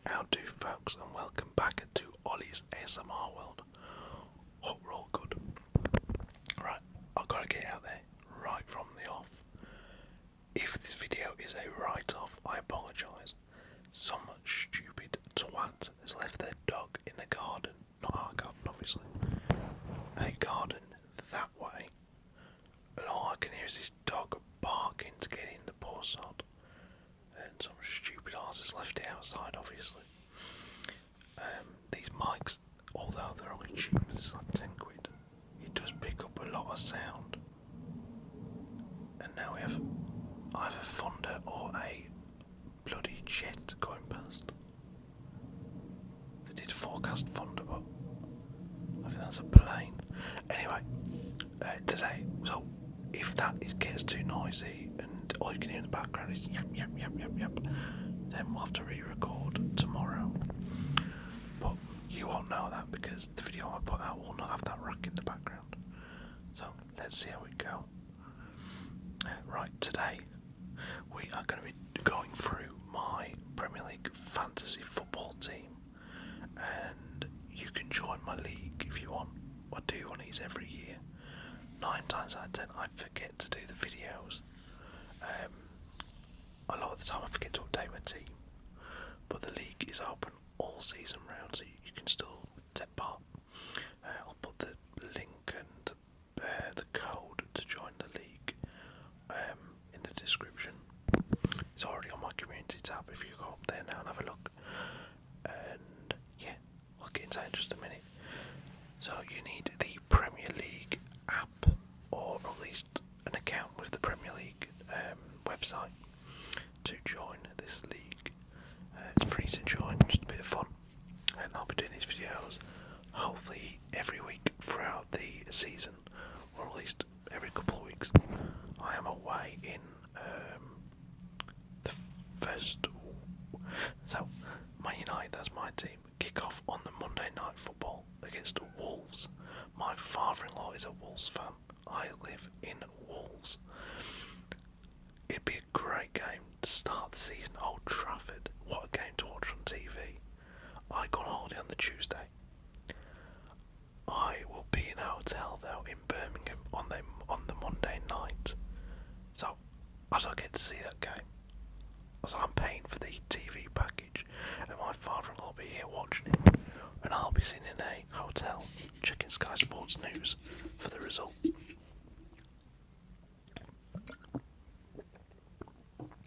How do folks, and welcome back to Ollie's ASMR world. Hope we're all good. Right, I've got to get out there right from the off. If this video is a write-off, I apologise. Some stupid twat has left their dog in the garden, not our garden obviously, a garden that way, and all I can hear is this dog barking to get in, the poor sod. And some stupid arse has left it outside, obviously. These mics, although they're only cheap, it's like 10 quid, it does pick up a lot of sound. And now we have either thunder or a bloody jet going past. They did forecast thunder, but I think that's a plane. Anyway, today, so if that gets too noisy and all you can hear in the background is yep, then we'll have to re-record tomorrow. But you won't know that because the video I put out will not have that rack in the background. So let's see how we go. Right, today we are going to be going through my Premier League fantasy football team, and you can join my league if you want. I do one of these every year. 9 times out of 10 I forget to do the videos. A lot of the time I forget to update my team, but the league is open all season round, so you can still take part. I'll put the link and the code to join the league in the description. It's already on my community tab if you go up there now and have a look. And yeah, I'll get into that in just a minute. So you need the Premier League app, or at least an account with the Premier League website to join this league. It's free to join, just a bit of fun, and I'll be doing these videos hopefully every week throughout the season, or at least every couple of weeks. I am away in the first, so Man United, that's my team, kick off on the Monday Night Football against Wolves. My father-in-law is a Wolves fan. I live in Wolves. It'd be a great game to start the season. Old Trafford, what a game to watch on TV. I go on holiday on the Tuesday. I will be in a hotel though in Birmingham on the Monday night, so I don't get to see that game. So I'm paying for the TV package, and my father-in-law will be here watching it, and I'll be sitting in a hotel checking Sky Sports News for the result.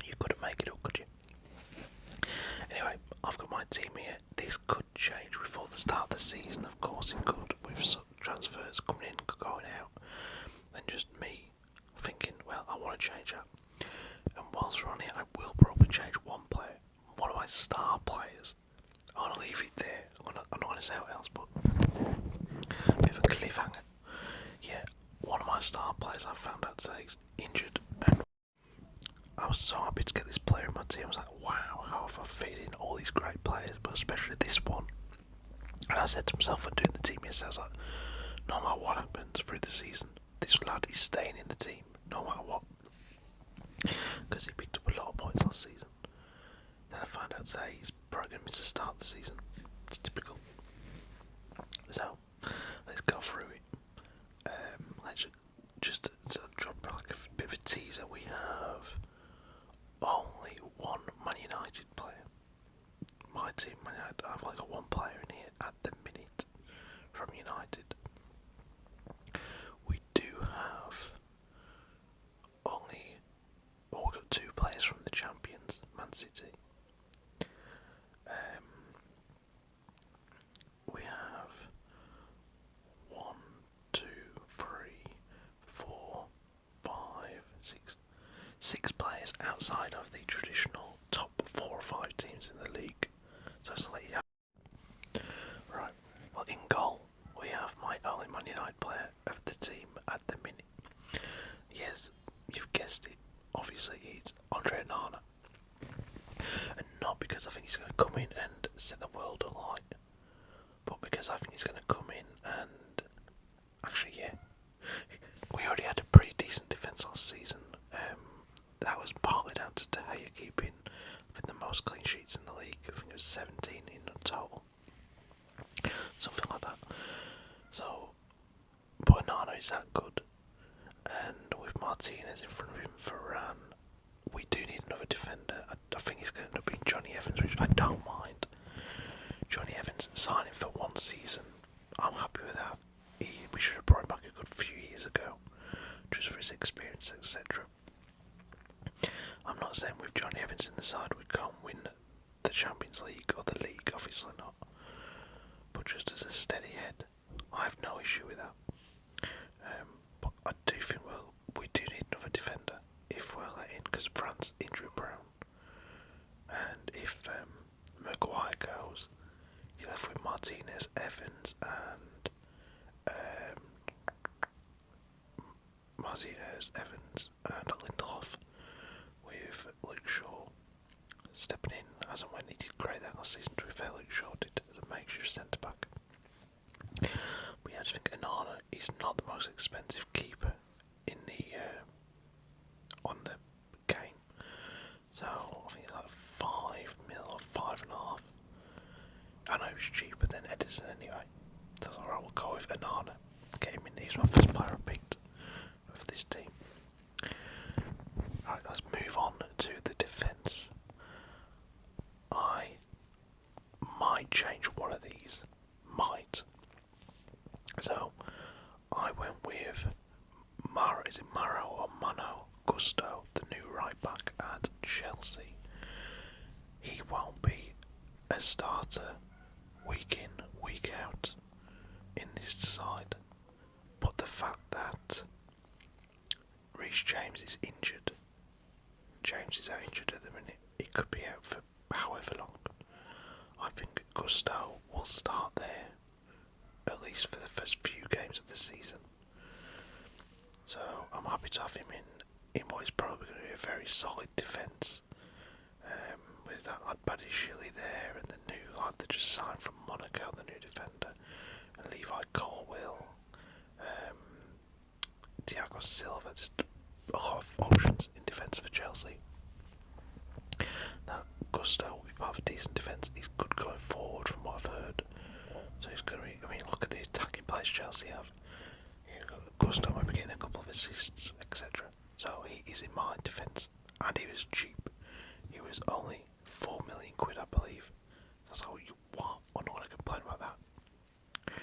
You couldn't make it up, could you? Anyway, I've got my team here. This could change before the start of the season, of course it could, with some transfers coming in, going out, and just me thinking, well, I want to change that. And whilst we're on it, I will probably change one player, one of my star players. I want to leave it there. I'm not going to say what else, but a bit of a cliffhanger. Yeah, one of my star players I found out today is injured, and I was so happy to get this player in my team. I was like, wow, how have I fit in all these great players, but especially this one. And I said to myself when doing the team yesterday, I was like, no matter what happens through the season, this lad is staying in the team, no matter what. Because he picked up a lot of points last season. Then I found out today he's probably going to miss the start of the season. It's typical. So, let's go through it. Let's just to drop like a bit of a teaser. We have only one Man United player. My team, Man United, I've only got one player in here at the minute from United. We do have we've got 2 players from the champions, Man City. We have 1, 2, 3, 4, 5, 6 players outside of the traditional top 4 or 5 teams in the league. So it's like, yeah. Right, well, in goal we have my only Man United player of the team at the minute. Yes, you've guessed it. Obviously, it's Andre Nana, and not because I think he's going to come in and set the world alight, but because I think he's going to come in and actually, yeah, we already had a pretty decent defence last season. That was partly down to De Gea keeping, I think, the most clean sheets in the league. I think it was 17 Evans, which I don't mind. Johnny Evans signing for 1 season, I'm happy with that. We should have brought him back a good few years ago, just for his experience, etc. I'm not saying with Johnny Evans in the side we'd go and win the Champions League or the league, obviously not. But just as a steady head, I have no issue with that. But I do think we do need another defender if we're let in, because France injury prone, and if Maguire goes, you're left with Martinez, Evans, and Lindelof, with Luke Shaw stepping in as and when he did great that last season. To be fair, Luke Shaw did as a makeshift centre back. But yeah, I just think Onana is not the most expensive keeper in the on the game. So I think it's like 5 mil or 5.5. I know it was cheaper than Edison anyway. So alright, we'll go with Onana. Get him in. He's my first player I picked of this team. Alright, let's move on to the defence. I might change one of these. Might. So I went with Maro or Mano Gusto, the new right back at Chelsea. He won't be a starter week in, week out in this side, but the fact that Reece James is injured, James is out injured at the minute, he could be out for however long. I think Gusto will start there, at least for the first few games of the season. So I'm happy to have him in what is probably going to be a very solid defence. With that lad Badishili there, and the new lad that just signed from Monaco, the new defender, and Levi Colwill, Thiago Silva. There's a lot of options in defence for Chelsea. Now Gusto will be part of a decent defence. He's good going forward from what I've heard. So he's going to be, I mean, look at the attacking players Chelsea have. Gusto might be getting a couple of assists, etc. So he is in my defence, and he was cheap. He was only 4 million quid, I believe. That's how you want. I'm not going to complain about that.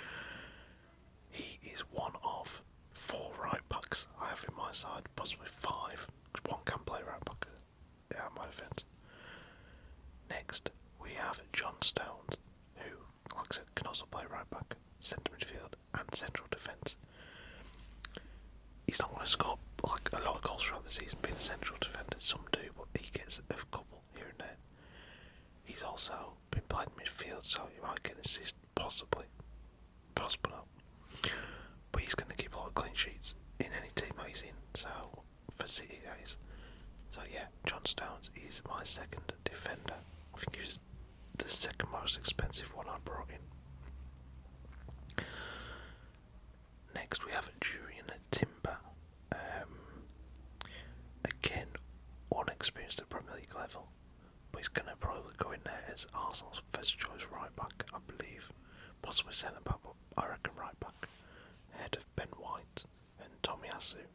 He is one of 4 right backs I have in my side, possibly 5. Because one can play right back. Yeah, my defence. Next, we have John Stones, who, like I said, can also play right back, centre midfield, and central defence. He's not going to score like a lot of goals throughout the season being a central defender. Some do, but he gets a couple here and there. He's also been playing midfield, so he might get an assist, possibly. Possibly not. But he's going to keep a lot of clean sheets in any team that he's in, so for City guys. So yeah, John Stones is my second defender. I think he was the second most expensive one I brought in. Next we have Julian Timber. Again, unexperienced at Premier League level, but he's going to probably go in there as Arsenal's first choice right back, I believe. Possibly centre back, but I reckon right back. Ahead of Ben White and Tomiyasu.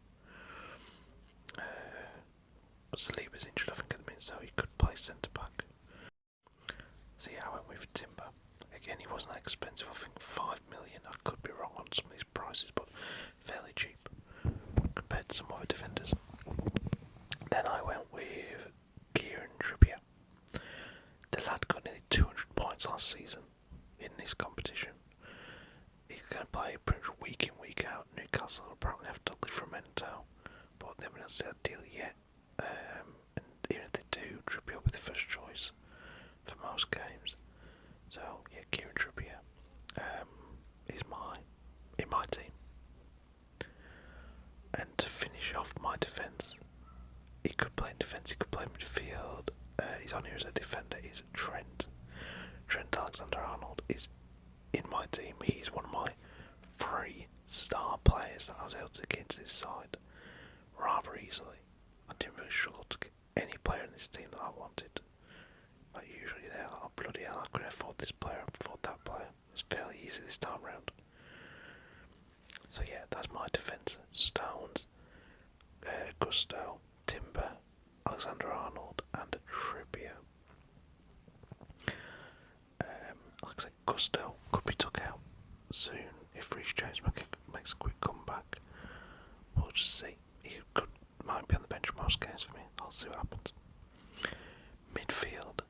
Saliba's injured, I think, at the minute, so he could play centre back. So yeah, I went with Timber. Again, he wasn't that expensive, I think 5 million. I could be wrong on some of these prices, but fairly cheap compared to some other defenders. Then I went with Kieran Trippier. The lad got nearly 200 points last season in this competition. He's going to play pretty much week in, week out. Newcastle will probably have to Livramento, but they haven't announced their deal yet. And even if they do, Trippier will be the first choice for most games. So yeah, Kieran Trippier is in my team. And to finish off my defence, he could play in defence, he could play midfield. He's on here as a defender. Is Trent Alexander-Arnold is in my team. He's one of my 3 star players that I was able to get into this side rather easily. I didn't really struggle to get any player in this team that I wanted. Like usually they're like, oh bloody hell, I couldn't afford this player, I afford that player. It's fairly easy this time round. So yeah, that's my defence. Stones, Gusto, Timber, Alexander-Arnold and Trippier. Gusto could be took out soon if Reece James makes a quick comeback. We'll just see. He might be on the bench most games for me. I'll see what happens. Midfield.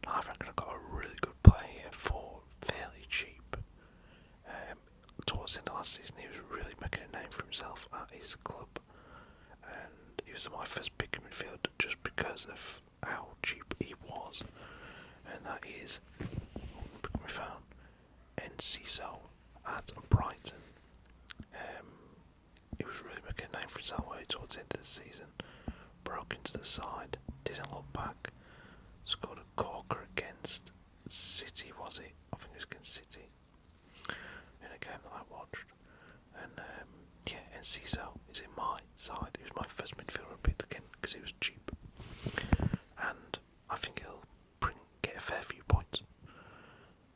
I reckon I've got a really good player here for fairly cheap. Towards the end of last season, he was really making a name for himself at his club, and he was my first pick in midfield just because of how cheap he was, and that is we found Enciso at Brighton. He was really making a name for himself towards the end of the season. Broke into the side, didn't look back. Scored a corker against City, was it? I think it was against City in a game that I watched. And Enciso is in my side. He was my first midfielder I picked again because he was cheap, and I think he'll get a fair few points.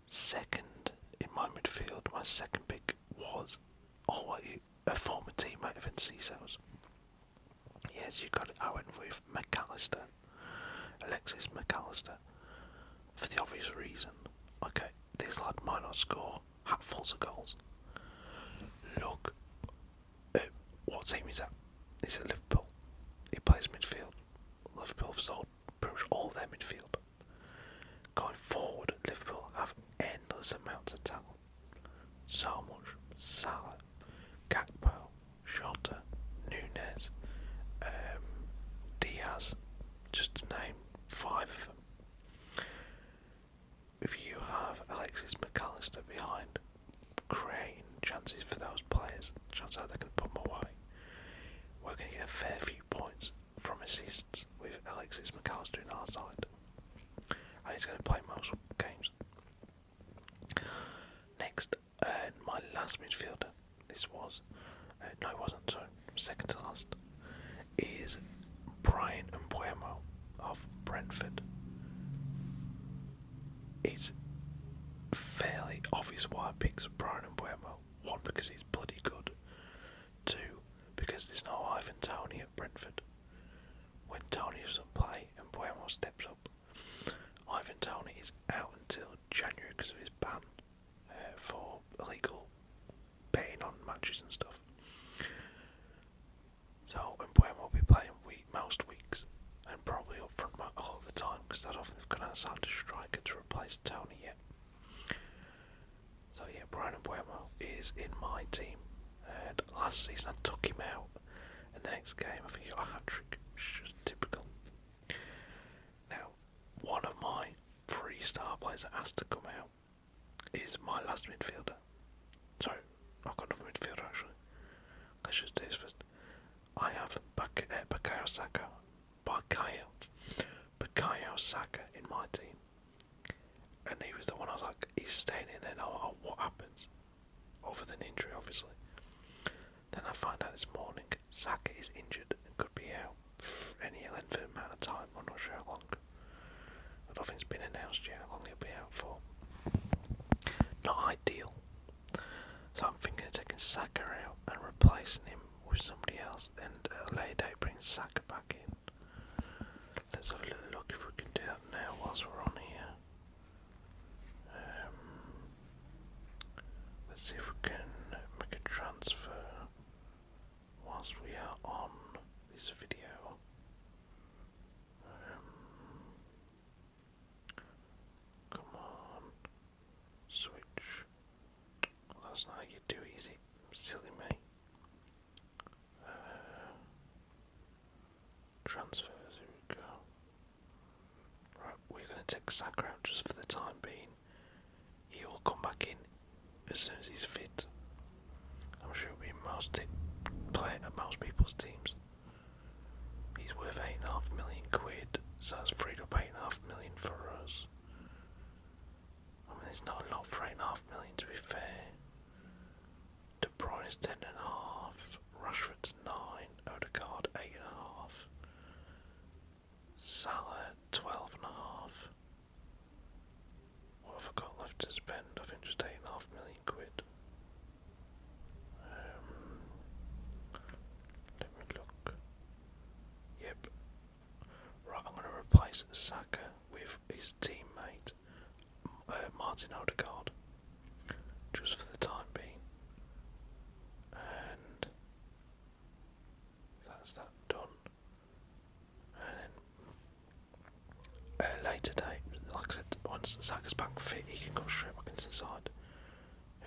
Second in my midfield, my second pick was a former teammate of Enciso's. Yes, you got it. I went with McAllister. Alexis McAllister, for the obvious reason. Okay, this lad might not score hatfuls of goals. Look at what team he's at. He's at Liverpool. He plays midfield. Liverpool have sold pretty much all their midfield. Going forward, Liverpool have endless amounts of talent. So much. Salah, Gakpo, Jota, Nunez, Diaz, just to name 5 of them. If you have Alexis McAllister behind, creating chances for those players, chances that they can put them away, we're going to get a fair few points from assists with Alexis McAllister in our side. And he's going to play most games. Next, my last midfielder, no it wasn't, sorry, second to last, is Brian Mbuemo of Brentford. It's fairly obvious why I picked Brian Mbuemo. One, because he's bloody good. Two, because there's no Ivan Toney at Brentford. When Toney doesn't play and Mbuemo steps up, Ivan Toney is out until January because of his ban for illegal betting on matches and stuff. So Mbuemo will be playing most weeks and probably up front all the time because I don't think they've gone outside a striker to replace Toney yet. So yeah, Brian Mbuemo is in my team. And last season I took him out, and the next game I think he got a hat-trick, which is just typical. Now, one of my 3 star players that has to come out is my last midfielder. Sorry, I've got another midfielder actually. Let's just do this first. I have Bukayo Saka in my team. And he was the one I was like, he's staying in there now, what happens? Other than injury, obviously. Then I find out this morning, Saka is injured and could be out for any length of amount of time. I'm not sure how long. I don't think it's been announced yet how long he'll be out for. Not ideal. So I'm thinking of taking Saka out and replacing him with somebody else, and at a later date bring Saka back in. Let's have a little look if we can do that now whilst we're on here. Let's see if we can make a transfer whilst we are on this video. Come on, switch. Well, that's not how you do it, is it? Silly me. Transfers, here we go. Right, we're going to take Saka out just for the time being. He will come back in as soon as he's fit. I'm sure he'll be playing at most people's teams. He's worth £8.5 million, so that's freed up £8.5 million for us. I mean, there's not a lot for £8.5 million, to be fair. De Bruyne is 10.5, Rashford's 9, Odegaard 8.5, Salah 12.5. What have I got left to spend? I think just £8.5 million. Let me look. Yep. Right, I'm going to replace Saka with his teammate Martin Odegaard. that's that done. And then at a later date, like I said, once Saka's back fit, he can come straight back into the side.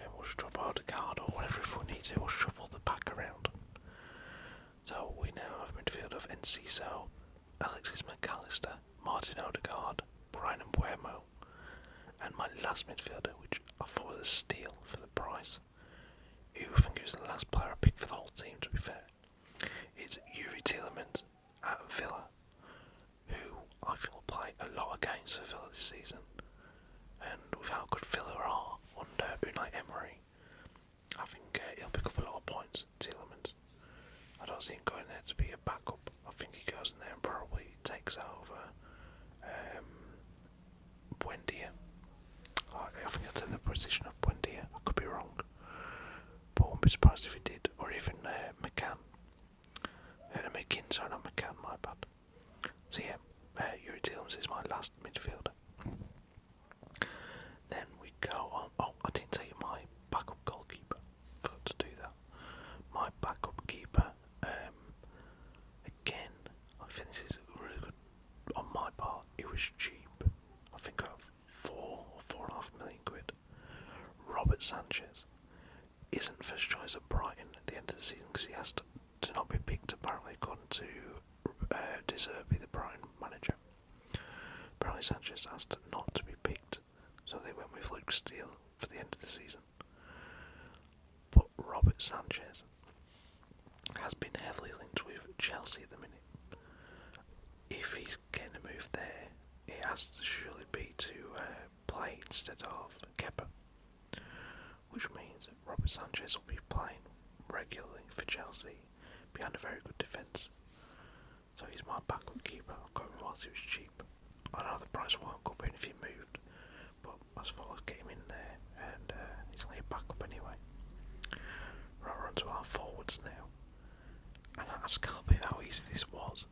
And we'll just drop out a card or whatever if we need to, we'll shuffle the pack around. So we now have a midfield of Enciso, Alexis McAllister, Martin Odegaard, Brian Mbuemo, and my last midfielder, which I thought was a steal for the price, who I think he was the last player I picked for the whole team, to be fair. It's Yuri Tielemans at Villa, who I think will play a lot of games for Villa this season. And with how good Villa are under Unai Emery, I think he'll pick up a lot of points, Tielemans. I don't see him going there to be a backup. I think he goes in there and probably takes over Buendia. I think he'll take the position of Buendia. I could be wrong, but I wouldn't be surprised if he did. Or even McCann. McKinn, sorry, not McCann, my bad. So yeah, Yuri Tielemans is my last midfielder. Then we go on. Oh, I didn't tell you my backup goalkeeper. Forgot to do that. My backup keeper. Again, I think this is really good on my part. It was cheap. I think I have 4 or 4.5 million quid. Robert Sanchez isn't first choice at Brighton at the end of the season because he has to not be picked, apparently, according to De Zerbi, the Brighton manager. Apparently Sanchez asked not to be picked, so they went with Luke Steele for the end of the season. But Robert Sanchez has been heavily linked with Chelsea at the minute. If he's getting a move there, it has to surely be to play instead of Kepa, which means that Robert Sanchez will be playing regularly for Chelsea behind a very good defence. So he's my backup keeper. I've got him whilst he was cheap. I know the price won't go up if he moved, but I thought I'd get him in there, and he's only a backup anyway. Right, we're on to our forwards now. And I just can't believe how easy this was.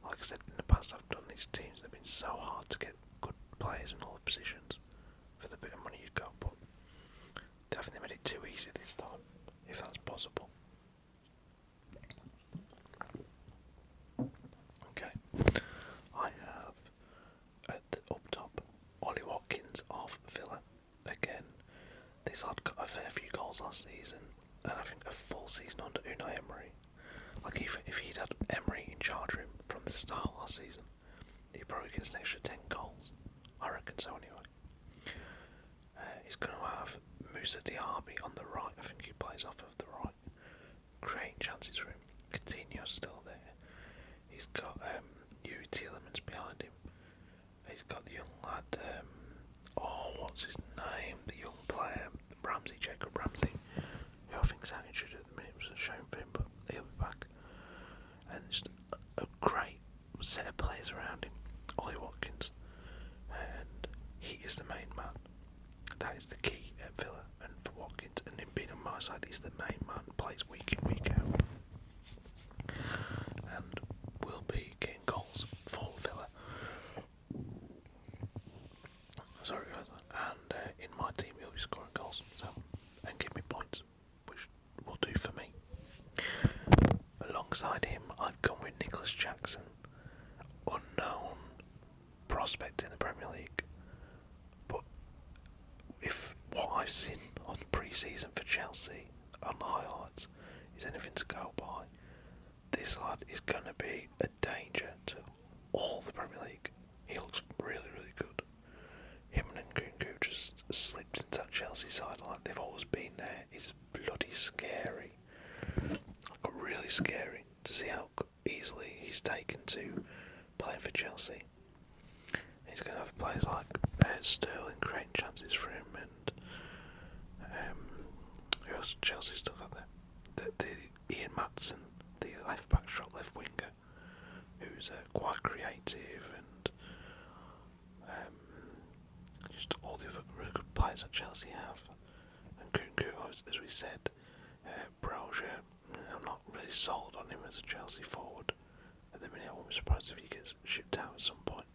Like I said, in the past I've done these teams, they've been so hard to get good players in all the positions for the bit of money you got, but I think they made it too easy this time, if that's possible. Okay, I have at the up top Ollie Watkins of Villa. Again, this lad got a fair few goals last season, and I think a full season under Unai Emery. Like if he'd had Emery in charge of him from the start last season, he probably gets an extra 10 goals. I reckon so anyway. He's going to have Moussa Diaby on the right. I think he plays off of the right, creating chances for him. Coutinho's still there. He's got Yuri Tielemans behind him. He's got the young lad, what's his name? The young player, Jacob Ramsey, who I think's out injured at the minute. It was a shame for him, but he'll be back. And just a great set of players around him. Ollie Watkins, and he is the main man. That is the key at Villa, and for Watkins, and him being on my side, he's the main man, plays week in, week out, and will be getting goals for Villa. Sorry guys, and in my team he'll be scoring goals, so, and give me points, which will do for me. Alongside him, I've gone with Nicholas Jackson, unknown prospect in the Premier League, but if what I've seen on pre-season for Chelsea on the highlights is anything to go by, this lad is going to be a danger to all the Premier League. He looks really, really good. Him and Nkunku just slipped into that Chelsea side like they've always been there. It's bloody scary. Like, really scary to see how easily he's taken to playing for Chelsea. He's going to have players like Sterling creating chances for him, and who else Chelsea still got there? The Ian Maatsen, the left back, shot left winger, who's quite creative, and just all the other really good players that Chelsea have. And Nkunku, as we said, Brozier, I'm not really sold on him as a Chelsea forward at the minute. I won't be surprised if he gets shipped out at some point.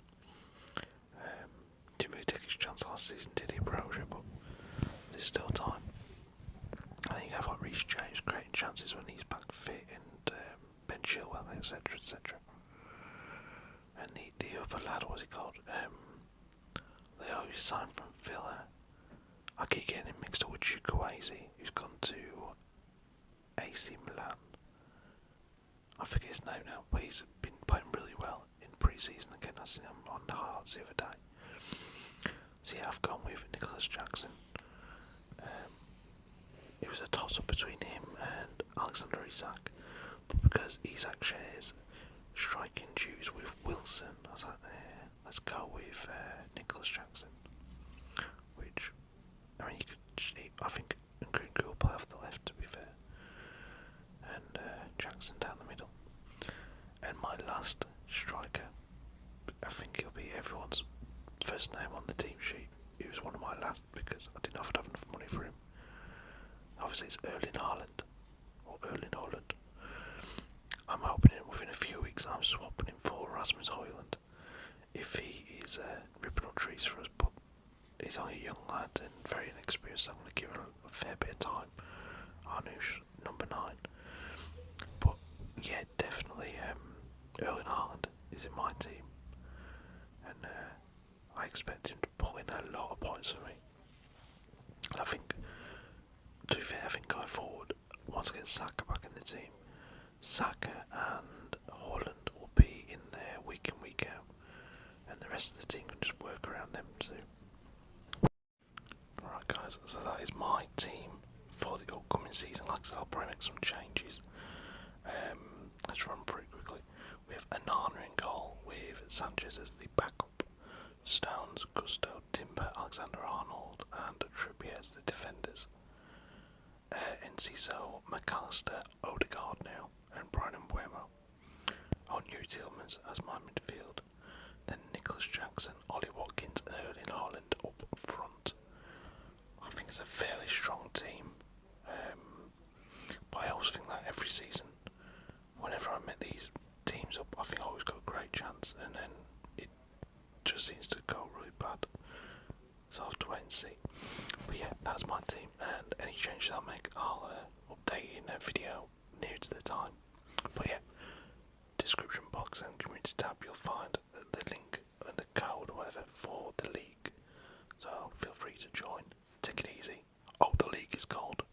Didn't really take his chance last season, did he, Brozier? But there's still time. I think you have like Reece James creating chances when he's back fit, and Ben Chilwell, etc., etc. And the other lad, what's he called? They always signed from Villa. I keep getting him mixed up with Chukwueze, who's gone to AC Milan. I forget his name now, but he's been playing really well in pre-season again. I seen him on the highlights the other day. So yeah, I've gone with Nicholas Jackson. It was a toss-up between him and Alexander Isak, but because Isak shares striking duties with Wilson, I was like, let's go with Nicholas Jackson. Which, I mean, I think Nkunku will play off the left, to be fair, and Jackson down the middle. And my last striker, I think he'll be everyone's first name on the team sheet. He was one of my last because I didn't know if I'd have enough money for him. Obviously, it's Erling Haaland. I'm hoping within a few weeks I'm swapping him for Rasmus Højlund if he is ripping up trees for us, but he's only a young lad and very inexperienced, so I'm going to give him a fair bit of time. Arnoush, number 9. But yeah, definitely Erling Haaland is in my team, and I expect him to put in a lot of points for me. And I think, to be fair, I think going forward, once again Saka back in the team, Saka and Holland will be in there week in, week out, and the rest of the team can just work around them too. Alright guys, so that is my team for the upcoming season. Like I said, I'll probably make some changes. Let's run through it quickly. We have Anana in goal with Sanchez as the backup, Stones, Gusto, Timber, Alexander-Arnold and Trippier as the defenders. Enciso, McAllister, Odegaard now, and Brian Mbeumo. On Yuri Tillmans as my midfield. Then Nicholas Jackson, Ollie Watkins and Erling Haaland up front. I think it's a fairly strong team. But I always think that every season, whenever I met these teams up, I think I always got a great chance, and then it just seems to go really bad. So I'll have to wait and see. But yeah, that's my team, and any changes I'll make, I'll update in a video near to the time. But yeah, description box and community tab, you'll find the link and the code or whatever for the league. So feel free to join. Take it easy. Oh, the league is called